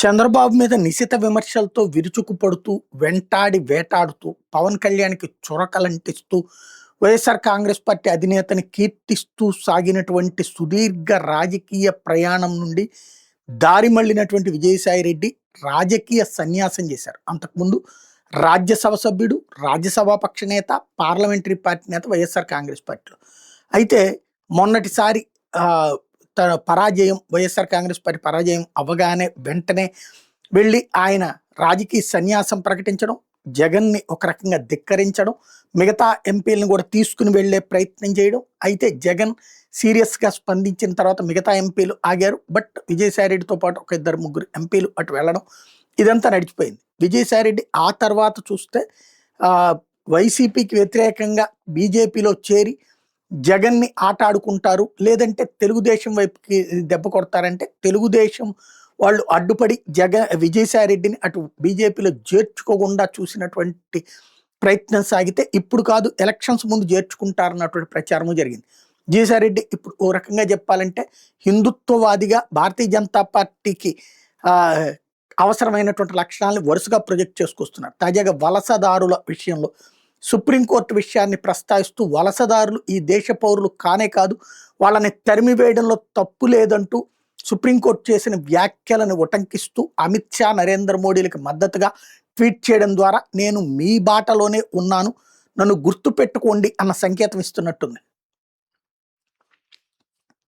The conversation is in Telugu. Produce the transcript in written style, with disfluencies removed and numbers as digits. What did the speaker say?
చంద్రబాబు మీద నిశిత విమర్శలతో విరుచుకుపడుతూ, వెంటాడి వేటాడుతూ, పవన్ కళ్యాణ్‌కి చురకలంటిస్తూ, వైఎస్ఆర్ కాంగ్రెస్ పార్టీ అధినేతని కీర్తిస్తూ సాగినటువంటి సుదీర్ఘ రాజకీయ ప్రయాణం నుండి దారి మళ్ళినటువంటి విజయసాయిరెడ్డి రాజకీయ సన్యాసం చేశారు. అంతకుముందు రాజ్యసభ సభ్యుడు, రాజ్యసభాపక్ష నేత, పార్లమెంటరీ పార్టీ నేత వైఎస్ఆర్ కాంగ్రెస్ పార్టీలో. అయితే మొన్నటిసారి ఆహ్, పరాజయం వైఎస్ఆర్ కాంగ్రెస్ పార్టీ పరాజయం అవ్వగానే వెంటనే వెళ్ళి ఆయన రాజకీయ సన్యాసం ప్రకటించడం, జగన్‌ని ఒక రకంగా ధిక్కరించడం, మిగతా ఎంపీలను కూడా తీసుకుని వెళ్ళే ప్రయత్నం చేయడం. అయితే జగన్ సీరియస్‌గా స్పందించిన తర్వాత మిగతా ఎంపీలు ఆగారు. బట్ విజయసాయిరెడ్డితో పాటు ఒక ఇద్దరు ముగ్గురు ఎంపీలు అటు వెళ్ళడం ఇదంతా నడిచిపోయింది. విజయసాయిరెడ్డి ఆ తర్వాత చూస్తే ఆహ్, వైసీపీకి వ్యతిరేకంగా బీజేపీలో చేరి జగన్‌ని ఆటాడుకుంటారు. లేదంటే తెలుగుదేశం వైపుకి దెబ్బ కొడతారంటే తెలుగుదేశం వాళ్ళు అడ్డుపడి విజయసాయిరెడ్డిని అటు బీజేపీలో చేర్చుకోకుండా చూసినటువంటి ప్రయత్నం సాగితే ఇప్పుడు కాదు ఎలక్షన్స్ ముందు చేర్చుకుంటారన్నటువంటి ప్రచారము జరిగింది. విజయసాయిరెడ్డి ఇప్పుడు ఓ రకంగా చెప్పాలంటే హిందుత్వవాదిగా భారతీయ జనతా పార్టీకి ఆహ్, అవసరమైనటువంటి లక్షణాలను వరుసగా ప్రొజెక్ట్ చేసుకొస్తున్నారు. తాజాగా వలసదారుల విషయంలో సుప్రీంకోర్టు విషయాన్ని ప్రస్తావిస్తూ వలసదారులు ఈ దేశ పౌరులు కానే కాదు, వాళ్ళని తరిమివేయడంలో తప్పు లేదంటూ సుప్రీంకోర్టు చేసిన వ్యాఖ్యలను ఉటంకిస్తూ అమిత్ షా, నరేంద్ర మోడీలకు మద్దతుగా ట్వీట్ చేయడం ద్వారా నేను మీ బాటలోనే ఉన్నాను, నన్ను గుర్తుపెట్టుకోండి అన్న సంకేతం ఇస్తున్నట్టుంది.